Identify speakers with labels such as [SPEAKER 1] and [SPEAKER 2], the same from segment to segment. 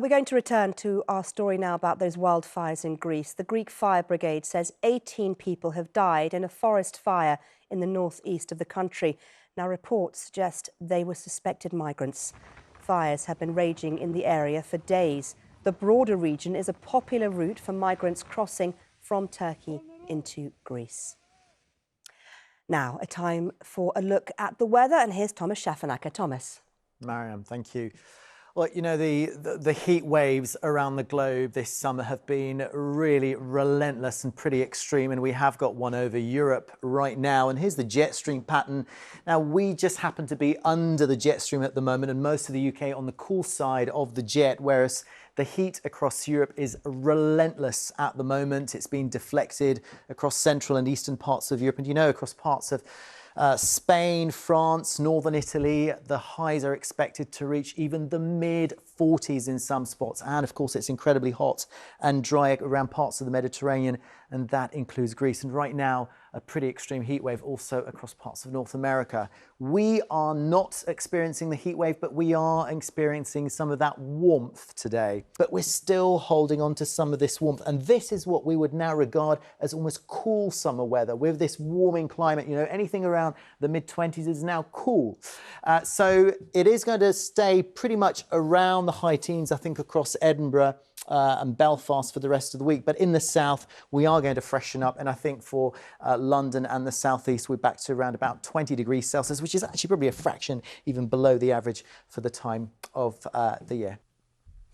[SPEAKER 1] We're going to return to our story now about those wildfires in Greece. The Greek Fire Brigade says 18 people have died in a forest fire in the northeast of the country. Now, reports suggest they were suspected migrants. Fires have been raging in the area for days. The broader region is a popular route for migrants crossing from Turkey into Greece. Now, a time for a look at the weather, and here's Thomas Schaffenacker. Thomas.
[SPEAKER 2] Mariam, thank you. Well, you know, the heat waves around the globe this summer have been really relentless and pretty extreme, and we have got one over Europe right now. And here's the jet stream pattern. Now, we just happen to be under the jet stream at the moment, and most of the UK on the cool side of the jet, whereas the heat across Europe is relentless at the moment. It's been deflected across central and eastern parts of Europe, and, you know, across parts of Spain, France, northern Italy, the highs are expected to reach even the mid-40s in some spots. And of course, it's incredibly hot and dry around parts of the Mediterranean, and that includes Greece. And right now, a pretty extreme heat wave also across parts of North America. We are not experiencing the heat wave, but we are experiencing some of that warmth today. But we're still holding on to some of this warmth. And this is what we would now regard as almost cool summer weather. With this warming climate, you know, anything around the mid-20s is now cool. So it is going to stay pretty much around the high teens, I think, across Edinburgh and Belfast for the rest of the week. But in the south, we are going to freshen up. And I think for London and the southeast, we're back to around about 20 degrees Celsius, which is actually probably a fraction even below the average for the time of the year.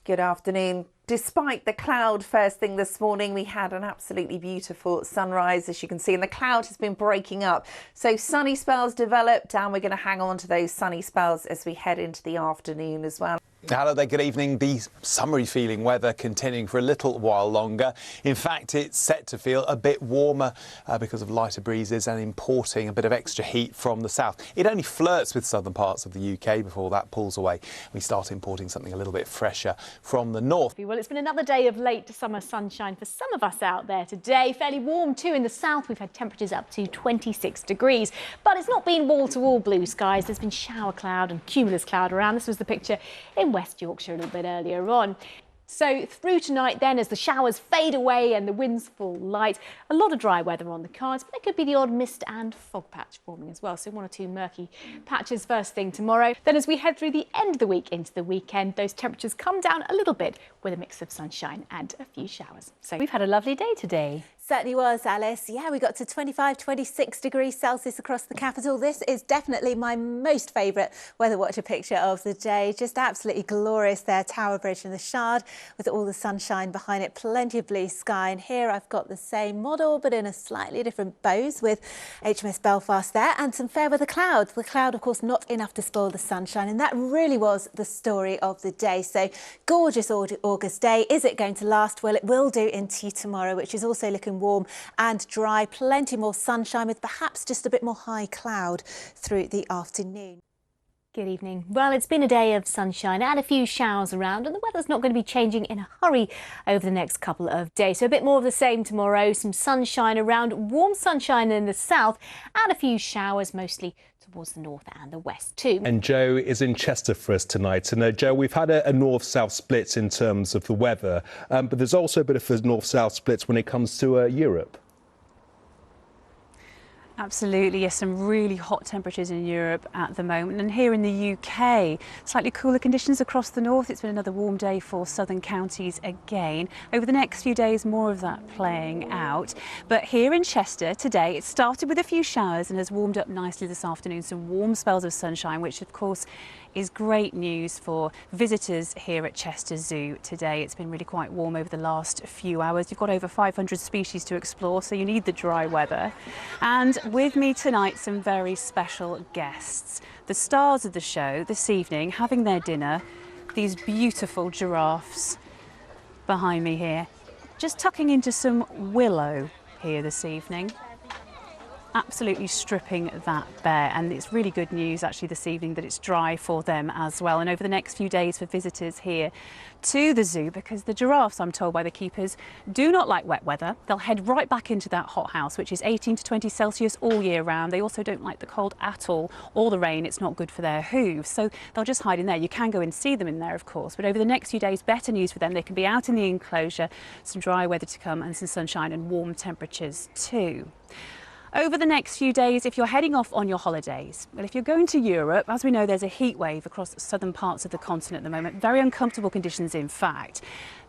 [SPEAKER 3] Good afternoon. Despite the cloud first thing this morning, we had an absolutely beautiful sunrise, as you can see, and the cloud has been breaking up. So sunny spells developed, and we're going to hang on to those sunny spells as we head into the afternoon as well.
[SPEAKER 4] Hello there, good evening. The summery feeling weather continuing for a little while longer. In fact, it's set to feel a bit warmer because of lighter breezes and importing a bit of extra heat from the south. It only flirts with southern parts of the UK before that pulls away. We start importing something a little bit fresher from the north.
[SPEAKER 5] Well, it's been another day of late summer sunshine for some of us out there today. Fairly warm too in the south. We've had temperatures up to 26 degrees. But it's not been wall-to-wall blue skies. There's been shower cloud and cumulus cloud around. This was the picture in West Yorkshire a little bit earlier on. So through tonight then, as the showers fade away and the winds fall light, a lot of dry weather on the cards, but there could be the odd mist and fog patch forming as well. So one or two murky patches first thing tomorrow. Then as we head through the end of the week into the weekend, those temperatures come down a little bit with a mix of sunshine and a few showers. So we've had a lovely day today.
[SPEAKER 6] Certainly was, Alice. Yeah, we got to 25, 26 degrees Celsius across the capital. This is definitely my most favourite Weather Watcher picture of the day. Just absolutely glorious there, Tower Bridge and the Shard, with all the sunshine behind it, plenty of blue sky. And here I've got the same model, but in a slightly different pose with HMS Belfast there and some fair weather clouds. The cloud, of course, not enough to spoil the sunshine. And that really was the story of the day. So gorgeous August day. Is it going to last? Well, it will do into tomorrow, which is also looking warm and dry. Plenty more sunshine with perhaps just a bit more high cloud through the afternoon.
[SPEAKER 5] Good evening. Well, it's been a day of sunshine and a few showers around, and the weather's not going to be changing in a hurry over the next couple of days. So a bit more of the same tomorrow. Some sunshine around, warm sunshine in the south and a few showers mostly towards the north and the west too.
[SPEAKER 7] And Joe is in Chester for us tonight. And Joe, we've had a north-south split in terms of the weather, but there's also a bit of a north-south split when it comes to Europe.
[SPEAKER 8] Absolutely, yes, some really hot temperatures in Europe at the moment. And here in the UK, slightly cooler conditions across the north. It's been another warm day for southern counties again. Over the next few days, more of that playing out. But here in Chester today, it started with a few showers and has warmed up nicely this afternoon. Some warm spells of sunshine, which of course is great news for visitors here at Chester Zoo today. It's been really quite warm over the last few hours. You've got over 500 species to explore, so you need the dry weather. And with me tonight, some very special guests. The stars of the show this evening, having their dinner, these beautiful giraffes behind me here, just tucking into some willow here this evening. absolutely stripping that bare, and it's really good news actually this evening that it's dry for them as well, and over the next few days for visitors here to the zoo, because the giraffes, I'm told by the keepers, do not like wet weather. They'll head right back into that hot house, which is 18 to 20 Celsius all year round. They also don't like the cold at all, or the rain. It's not good for their hooves, so they'll just hide in there. You can go and see them in there, of course, but over the next few days, better news for them. They can be out in the enclosure, some dry weather to come and some sunshine and warm temperatures too. Over the next few days, if you're heading off on your holidays, well, if you're going to Europe, as we know, there's a heat wave across southern parts of the continent at the moment, very uncomfortable conditions in fact.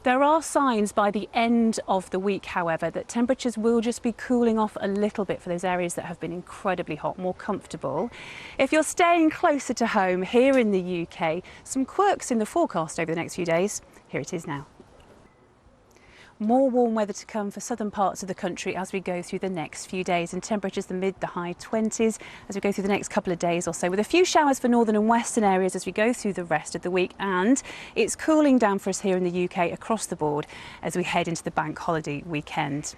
[SPEAKER 8] There are signs by the end of the week, however, that temperatures will just be cooling off a little bit for those areas that have been incredibly hot, more comfortable. If you're staying closer to home here in the UK, some quirks in the forecast over the next few days. Here it is now. More warm weather to come for southern parts of the country as we go through the next few days, and temperatures the mid to high 20s as we go through the next couple of days or so, with a few showers for northern and western areas as we go through the rest of the week. And it's cooling down for us here in the UK across the board as we head into the bank holiday weekend.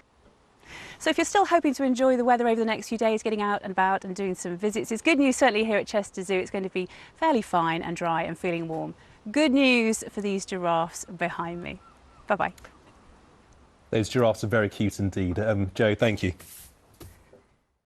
[SPEAKER 8] So if you're still hoping to enjoy the weather over the next few days, getting out and about and doing some visits, it's good news certainly here at Chester Zoo. It's going to be fairly fine and dry and feeling warm. Good news for these giraffes behind me. Bye-bye.
[SPEAKER 7] Those giraffes are very cute indeed. Joe, thank you.